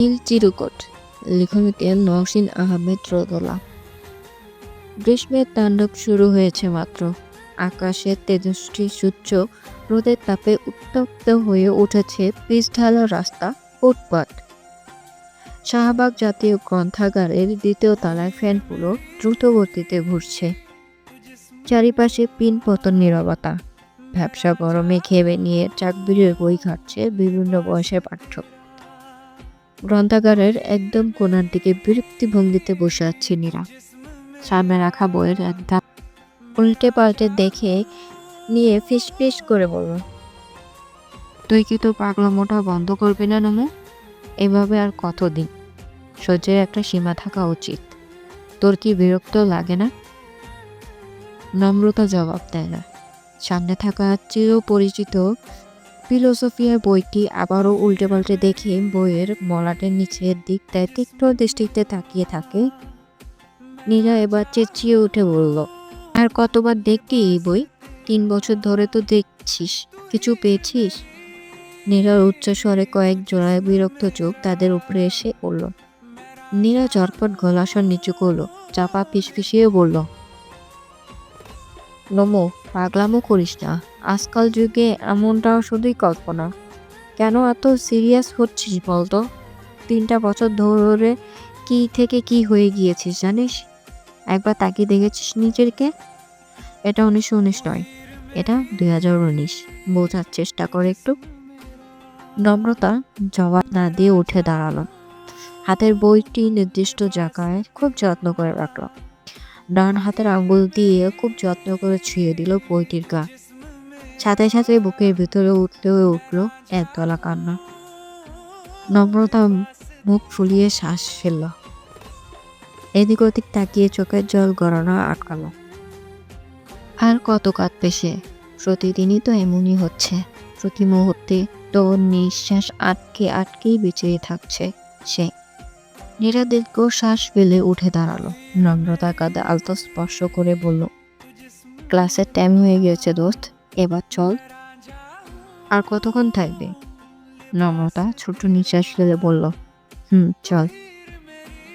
নীল চিরকুট, লেখকের নওশীন আহমেদ রোদেলা। গ্রীষ্মের তাণ্ডব শুরু হয়েছে মাত্র। আকাশের তেজস্বী সূর্য রোদের তাপে উত্তপ্ত হয়ে উঠেছে পিচঢালা রাস্তা, ফুটপাত। শাহবাগ জাতীয় গ্রন্থাগারের দ্বিতীয় তলায় ফ্যানগুলো দ্রুত গতিতে ঘুরছে। চারিপাশে পিনপতন নীরবতা। ভ্যাপসা গরমে ঘেমে নিয়ে চাকবিরের বই ঘাটছে বিভিন্ন বয়সের পাঠ্য। গ্রন্থাগারের একদম কোণার দিকে বিরক্তি ভঙ্গিতে বসে আছে নীরা। সামনে রাখা বইয়ের এক ধাপ উল্টে পাল্টে দেখে নিয়ে ফিসফিস করে বলল, তুই কি তোর পাগলামোটা বন্ধ করবি না নমু? এভাবে আর কতদিন? সহ্যের একটা সীমা থাকা উচিত। তোর কি বিরক্ত লাগে না? নম্রতা জবাব দেয় না। সামনে থাকা চিরপরিচিত ফিলোসফিয়ার বইটি আবারও উল্টে পাল্টে দেখে বইয়ের মলাটের নিচের দিকটায় তীক্ষ্ণ দৃষ্টিতে তাকিয়ে থাকে। নীরা এবার চেঁচিয়ে উঠে বলল, আর কতবার দেখবি এই বই? 3 বছর ধরে তো দেখছিস, কিছু পেয়েছিস? নীরার উচ্চস্বরে কয়েক জোড়ায় বিরক্ত চোখ তাদের উপরে এসে পড়ল। নীরা ঝটপট গলাস্বর নিচু করলো, চাপা ফিসফিসিয়ে বলল, নমো, পাগলামো করিস না। আজকাল যুগে এমনটাও শুধুই কল্পনা। কেন এত সিরিয়াস হচ্ছিস বলতো? 3টা বছর ধরে কি থেকে কি হয়ে গিয়েছিস জানিস? একবার তাকিয়ে দেখেছিস নিজেরকে? এটা 1919 নয়, এটা 2019। বোঝার চেষ্টা করে একটু। নম্রতা জবাব না দিয়ে উঠে দাঁড়ালো। হাতের বইটি নির্দিষ্ট জায়গায় খুব যত্ন করে রাখলো। ডান হাতের আঙ্গুল দিয়ে খুব যত্ন করে ছুঁয়ে দিল বইটির গা। সাথে সাথে বুকের ভিতরে উঠল একদলা কান্না। নম্রতা মুখ ফুলিয়ে শ্বাস ফেলল। এদিক ওদিক তাকিয়ে চোখের জল গড়ানো আটকালো। আর কত কাঁদবে সে? প্রতিদিনই তো এমনই হচ্ছে। প্রতি মুহূর্তে তোর নিঃশ্বাস আটকেই বেঁচে থাকছে সে। নীরা দীর্ঘ শ্বাস ফেলে উঠে দাঁড়ালো। নম্রতার কাঁধে আলতো স্পর্শ করে বলল, ক্লাসের টাইম হয়ে গিয়েছে দোস্ত, এবার চল। আর কতক্ষণ থাকবে? নম্রতা ছোট নিঃশ্বাস ফেলে বলল, চল।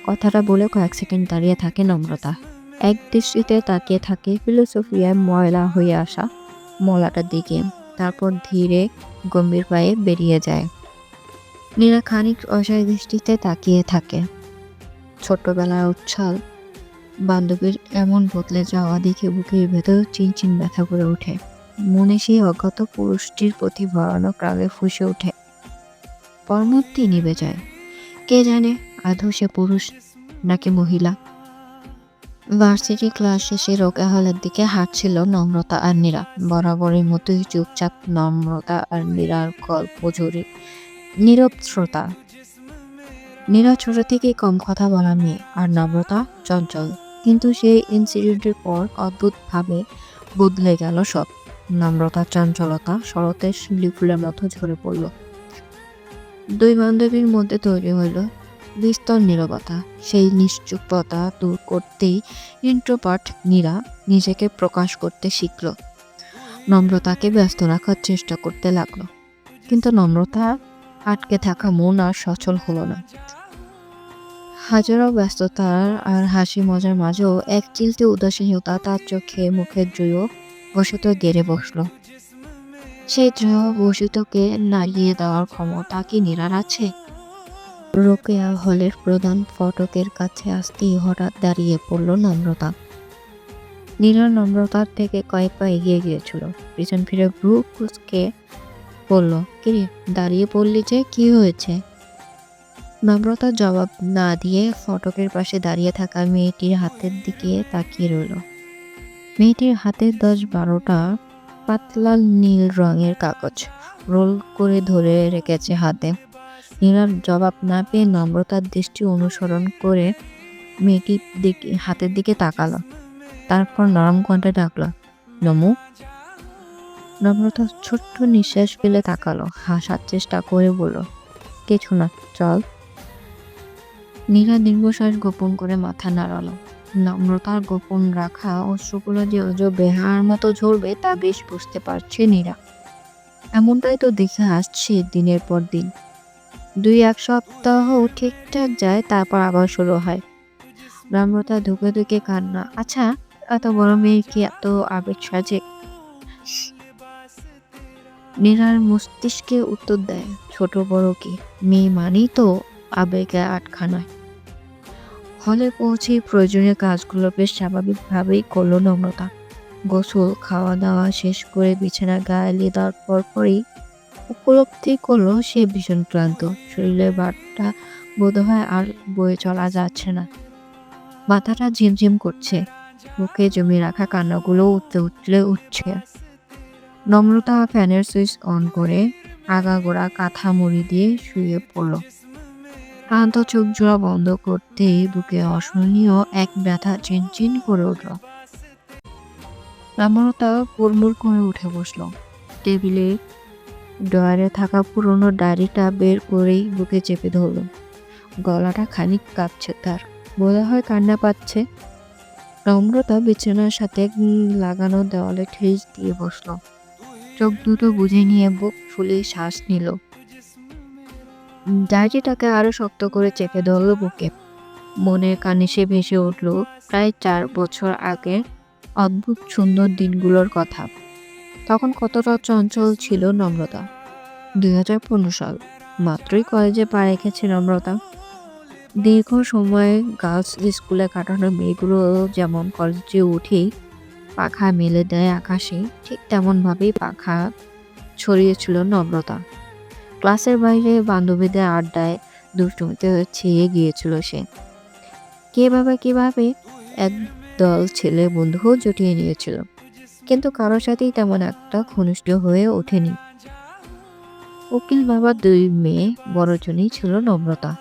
কথাটা বলে কয়েক সেকেন্ড দাঁড়িয়ে থাকে নম্রতা। এক দৃষ্টিতে তাকিয়ে থাকে ফিলোসফিয়ায় ময়লা হয়ে আসা মলাটার দিকে। তারপর ধীরে গম্ভীর পায়ে বেরিয়ে যায়। নীরা খানিক অসহায় দৃষ্টিতে তাকিয়ে থাকে। ছোট্টবেলার উচ্ছল বান্ধবীর এমন বদলে যাওয়া দেখে বুকের ভেতর চিনচিন ব্যথা করে ওঠে। মনে সেই অজ্ঞাত পুরুষটির প্রতি ভয়ানক রাগে ফুঁসে ওঠে। পরমুহূর্তে নিভে যায়। কে জানে আদৌ সে পুরুষ নাকি মহিলা। ভার্সিটি ক্লাস শেষে রোকেয়া হলের দিকে হাঁটছিল নম্রতা আর নীরা। বরাবরের মতোই চুপচাপ নম্রতা আর নীরার গল্প জুড়ে নীরব শ্রোতা। নীরা ছোট থেকেই কম কথা বলা মেয়ে, আর নম্রতা চঞ্চল। কিন্তু সেই ইনসিডেন্টের পর অদ্ভুতভাবে বদলে গেল সব। নম্রতার চঞ্চলতা শরতের শিউলি ফুলের মতো ঝরে পড়ল। দুই বান্ধবীর মধ্যে তৈরি হইল বিস্তর নীরবতা। সেই নিশ্চুপতা দূর করতেই ইন্ট্রোপার্ট নীরা নিজেকে প্রকাশ করতে শিখল। নম্রতাকে ব্যস্ত রাখার চেষ্টা করতে লাগলো। কিন্তু নম্রতা আটকে থাকা মন আর সচল হলো না। হাজারো ব্যস্ততার আর হাসি মজার মাঝেও এক চিলতে উদাসীনতা তার চোখে মুখে জুয়ো বসত গেড়ে বসল। সেই দৃঢ় বসিতকে নাড়িয়ে দেওয়ার ক্ষমতা কি নীরার আছে? রোকেয়া হলের প্রধান ফটকের কাছে আসতেই হঠাৎ দাঁড়িয়ে পড়ল নম্রতা। নীরা নম্রতার থেকে কয়েক পা এগিয়ে গিয়েছিল। পিছন ফিরে ভ্রু কুঁচকে বলল, কিরে দাঁড়িয়ে পড়লি যে, কি হয়েছে? নম্রতা জবাব না দিয়ে ফটকের পাশে দাঁড়িয়ে থাকা মেয়েটির হাতের দিকে তাকিয়ে রইল। মেয়েটির হাতে 10-12টা পাতলা নীল রঙের কাগজ রোল করে ধরে রেখেছে হাতে। নীরার জবাব না পেয়ে নম্রতার দৃষ্টি অনুসরণ করে মেয়েটির দিকে হাতের দিকে তাকালো। তারপর নরম কণ্ঠে ডাকলো, নমু। নম্রতা ছোট্ট নিঃশ্বাস ফেলে তাকালো, হাসার চেষ্টা করে বলল, কিছু না, চল। নীরা দীর্ঘশ্বাস গোপন করে মাথা নাড়ালো। নম্রতার গোপন রাখা অশ্রুগুলো যে বেহার মতো ঝরবে তা বেশ বুঝতে পারছে নীরা। এমনটাই তো দেখে আসছে দিনের পর দিন। ২-১ সপ্তাহ ঠিকঠাক যায়, তারপর আবার শুরু হয়। নম্রতা ধুকে, ধুকে কান্না। আচ্ছা, এত বড় মেয়ে কি এত আবেগ সাজে? নীরার মস্তিষ্কে উত্তর দেয়, ছোট বড় কি, মেয়ে মানেই তো আবেগে আটখানা নয়। হলে পৌঁছে প্রয়োজনীয় কাজগুলো বেশ স্বাভাবিকভাবেই করলো নম্রতা। গোসল, খাওয়া দাওয়া শেষ করে বিছানা গায়ে এলিয়ে দেওয়ার পরপরই উপলব্ধি করলো সে ভীষণ ক্লান্ত। শরীরের ভারটা বোধহয় আর বয়ে চলা যাচ্ছে না। মাথাটা ঝিমঝিম করছে। বুকে জমে রাখা কান্নাগুলো উতলে উঠছে। নম্রতা ফ্যানের সুইচ অন করে আগাগোড়া কাঁথা মুড়ি দিয়ে শুয়ে পড়ল। ক্লান্ত চোখ জোড়া বন্ধ করতেই বুকে অসহনীয় এক ব্যথা চিনচিন করে উঠল। নম্রতা হুড়মুড় করে উঠে বসল। টেবিলে ড্রয়ারে থাকা পুরনো ডায়েরিটা বের করেই বুকে চেপে ধরল। গলাটা খানিক কাঁপছে তার, বোধহয় কান্না পাচ্ছে। নম্রতা বিছানার সাথে লাগানো দেওয়ালে ঠেস দিয়ে বসল। চোখ দুটো বুজে নিয়ে বুক ফুলিয়ে শ্বাস নিল। ডায়েরিটাকে আরো শক্ত করে চেপে ধরল বুকে। মনের কানিসে ভেসে উঠল প্রায় 4 বছর আগের অদ্ভুত সুন্দর দিনগুলোর কথা। তখন কতটা চঞ্চল ছিল নম্রতা। 2015 সাল, মাত্রই কলেজে পা রেখেছে নম্রতা। দীর্ঘ সময় গার্লস স্কুলে কাটানো মেয়েগুলো যেমন কলেজে উঠেই পাখা মেলে দেয় আকাশে, ঠিক তেমনভাবেই পাখা ছড়িয়েছিল নম্রতা। ক্লাসের বাইরে বান্ধবীদের আড্ডায় দুষ্টুমিতে ছেয়ে গিয়েছিল সে। কিভাবে এক দল ছেলে বন্ধুও জুটিয়ে নিয়েছিল, কিন্তু কারোর সাথেই তেমন একটা ঘনিষ্ঠ হয়ে ওঠেনি। উকিল বাবার 2 মেয়ে বড়জনই ছিল নম্রতা।